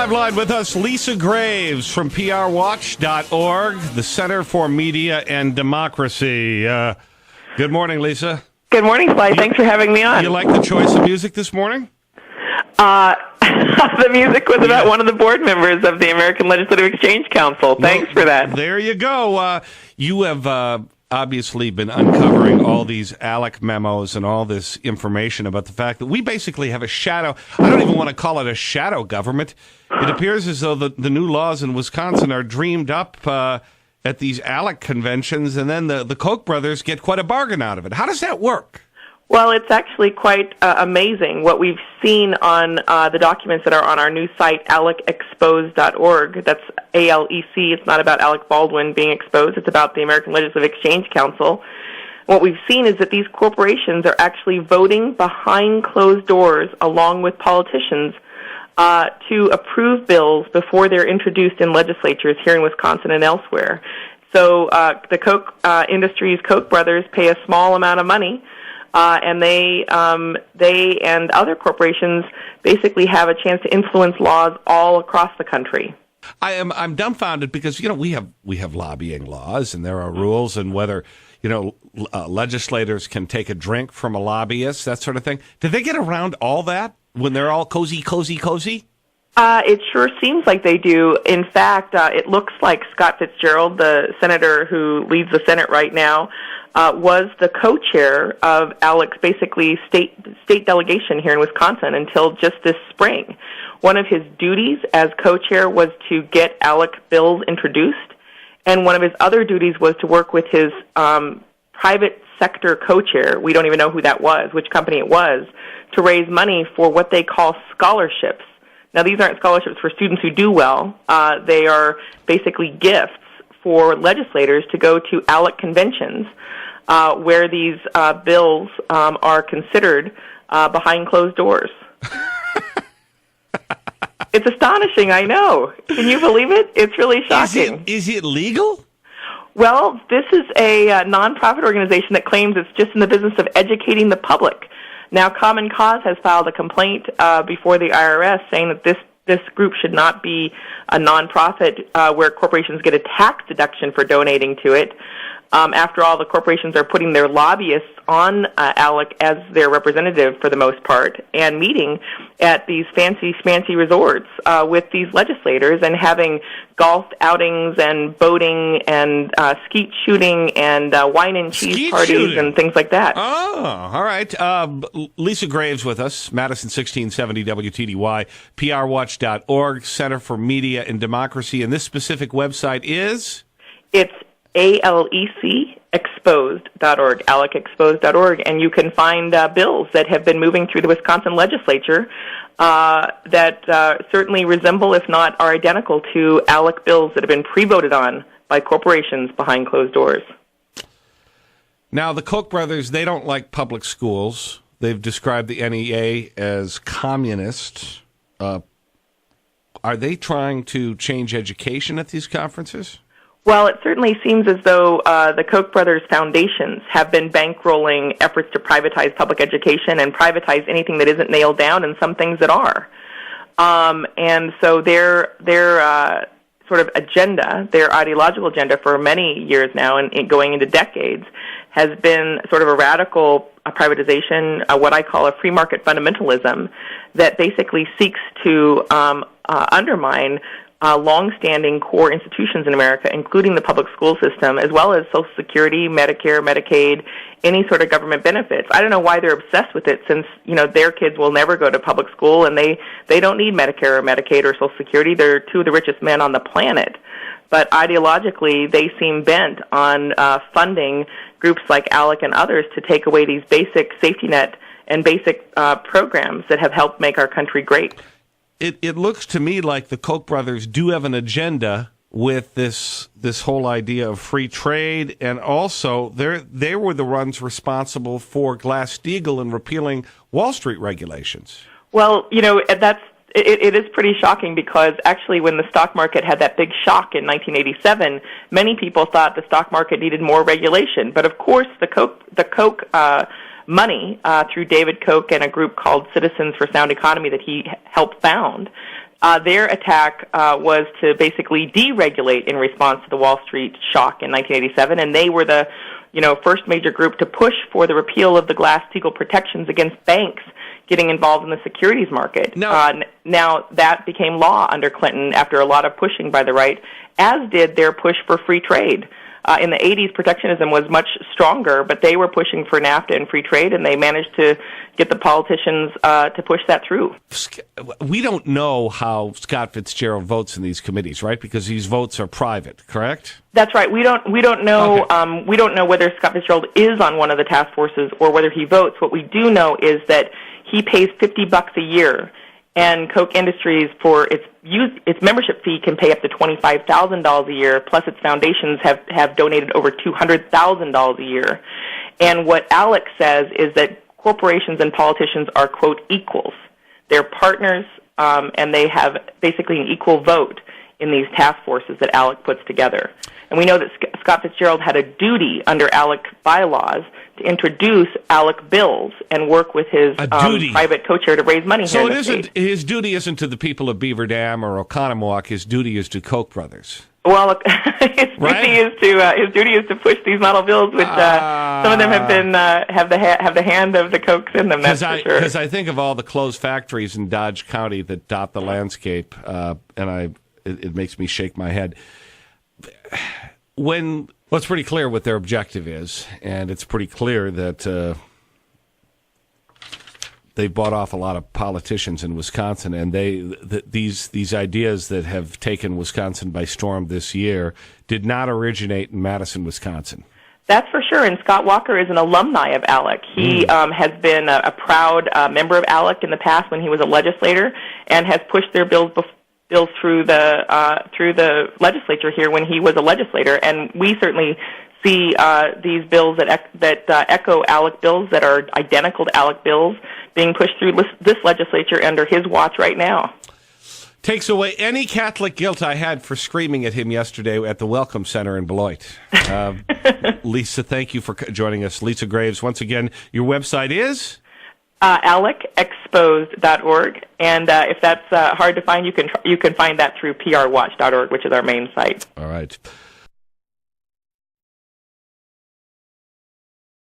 live line with us, Lisa Graves from prwatch.org, the Center for Media and Democracy. Good morning, Lisa. Good morning, Sly. Thanks for having me on. You like the choice of music this morning? The music was about one of the board members of the American Legislative Exchange Council. Thanks for that. There you go. You have obviously been uncovering all these ALEC memos and all this information about the fact that we basically have a shadow. I don't even want to call it a shadow government. It appears as though the new laws in Wisconsin are dreamed up at these ALEC conventions, and then the Koch brothers get quite a bargain out of it. How does that work? Well, it's actually quite amazing what we've seen on the documents that are on our new site, alecexposed.org. That's ALEC. It's not about Alec Baldwin being exposed. It's about the American Legislative Exchange Council. What we've seen is that these corporations are actually voting behind closed doors along with politicians to approve bills before they're introduced in legislatures here in Wisconsin and elsewhere. So the Koch industries, Koch brothers, pay a small amount of money, and they and other corporations basically have a chance to influence laws all across the country. I'm dumbfounded because we have lobbying laws and there are rules and whether legislators can take a drink from a lobbyist, that sort of thing. Did they get around all that when they're all cozy? It sure seems like they do. In fact, it looks like Scott Fitzgerald, the senator who leads the Senate right now, was the co-chair of ALEC's basically state delegation here in Wisconsin until just this spring. One of his duties as co-chair was to get ALEC bills introduced, and one of his other duties was to work with his private sector co-chair, we don't even know who that was, which company it was, to raise money for what they call scholarships. Now, these aren't scholarships for students who do well. They are basically gifts for legislators to go to ALEC conventions where these bills are considered behind closed doors. It's astonishing, I know. Can you believe it? It's really shocking. Is it legal? Well, this is a nonprofit organization that claims it's just in the business of educating the public. Now, Common Cause has filed a complaint before the IRS saying that this group should not be a nonprofit where corporations get a tax deduction for donating to it. After all, the corporations are putting their lobbyists on ALEC as their representative for the most part and meeting at these fancy schmancy resorts with these legislators and having golf outings and boating and skeet shooting and wine and cheese parties and things like that. Oh, all right. Lisa Graves with us, Madison 1670 WTDY, prwatch.org, Center for Media and Democracy. And this specific website is? It's ALECexposed.org, alecexposed.org, and you can find bills that have been moving through the Wisconsin legislature that certainly resemble, if not are identical to ALEC bills that have been pre-voted on by corporations behind closed doors. Now, the Koch brothers, they don't like public schools. They've described the NEA as communist. Are they trying to change education at these conferences? Well, it certainly seems as though the Koch brothers foundations have been bankrolling efforts to privatize public education and privatize anything that isn't nailed down and some things that are. And so their sort of agenda, their ideological agenda for many years now and going into decades, has been sort of a radical privatization, what I call a free market fundamentalism that basically seeks to undermine long-standing core institutions in America, including the public school system, as well as Social Security, Medicare, Medicaid, any sort of government benefits. I don't know why they're obsessed with it, since their kids will never go to public school, and they don't need Medicare or Medicaid or Social Security. They're two of the richest men on the planet. But ideologically, they seem bent on funding groups like ALEC and others to take away these basic safety net and basic programs that have helped make our country great. It looks to me like the Koch brothers do have an agenda with this whole idea of free trade, and also they were the ones responsible for Glass-Steagall and repealing Wall Street regulations. Well, it is pretty shocking because actually when the stock market had that big shock in 1987, many people thought the stock market needed more regulation. But of course, the Koch money through David Koch and a group called Citizens for Sound Economy that he helped found Their attack was to basically deregulate in response to the Wall Street shock in 1987, and they were the first major group to push for the repeal of the Glass-Steagall protections against banks getting involved in the securities market. No. Now, that became law under Clinton after a lot of pushing by the right, as did their push for free trade. In the 80s, protectionism was much stronger, but they were pushing for NAFTA and free trade, and they managed to get the politicians to push that through. We don't know how Scott Fitzgerald votes in these committees, right? Because these votes are private, correct? That's right. We don't know. Okay. We don't know whether Scott Fitzgerald is on one of the task forces or whether he votes. What we do know is that he pays $50 a year, and Koch Industries, for its membership fee, can pay up to $25,000 a year. Plus, its foundations have donated over $200,000 a year. And what ALEC says is that corporations and politicians are, quote, equals. They're partners, and they have basically an equal vote in these task forces that ALEC puts together. And we know that Scott Fitzgerald had a duty under ALEC bylaws to introduce ALEC bills and work with his private co-chair to raise money here in the state. So his duty isn't to the people of Beaver Dam or Oconomowoc. His duty is to Koch brothers. Well, his duty is to push these model bills, which some of them have been have the hand of the Kochs in them. That's for sure. Because I think of all the closed factories in Dodge County that dot the landscape, and it makes me shake my head. It's pretty clear what their objective is, and it's pretty clear that they bought off a lot of politicians in Wisconsin, and these ideas that have taken Wisconsin by storm this year did not originate in Madison, Wisconsin. That's for sure, and Scott Walker is an alumni of ALEC. He has been a proud member of ALEC in the past when he was a legislator, and has pushed their bills through the legislature here when he was a legislator, and we certainly see these bills that echo ALEC bills, that are identical to ALEC bills, being pushed through this legislature under his watch right now. Takes away any Catholic guilt I had for screaming at him yesterday at the Welcome Center in Beloit. Lisa, thank you for joining us. Lisa Graves, once again, your website is? ALECexposed.org, and if that's hard to find, you can find that through prwatch.org, which is our main site. All right.